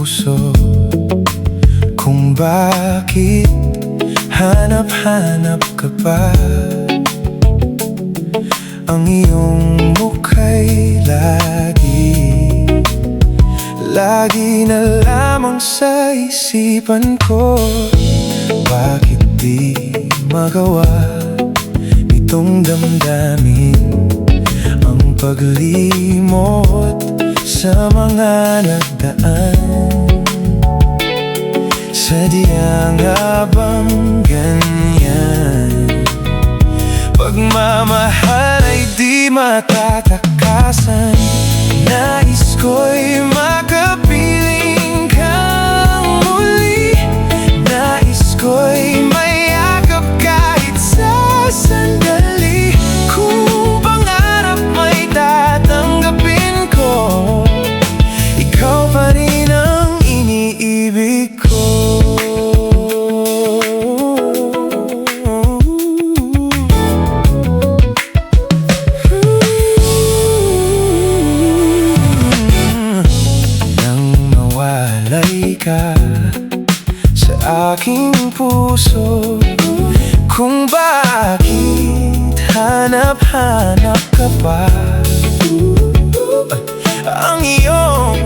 puso kung bakit hanap-hanap ka pa. Ang iyong mukha'y lagi na lamang sa isipan ko. Bakit di magawa itong damdamin ang paglimot sa mga nagdaan? Sadya nga bang ganyan? Pagmamahal ay di matatakasan. Nais ko'y makapiling kang muli. Nais ko'y mayakap kahit sa sandali. Kung pangarap may tatanggapin ko, ikaw pa rin ang iniibig ko. Ka sa aking puso, kung bakit hanap-hanap ka pa. Ang iyong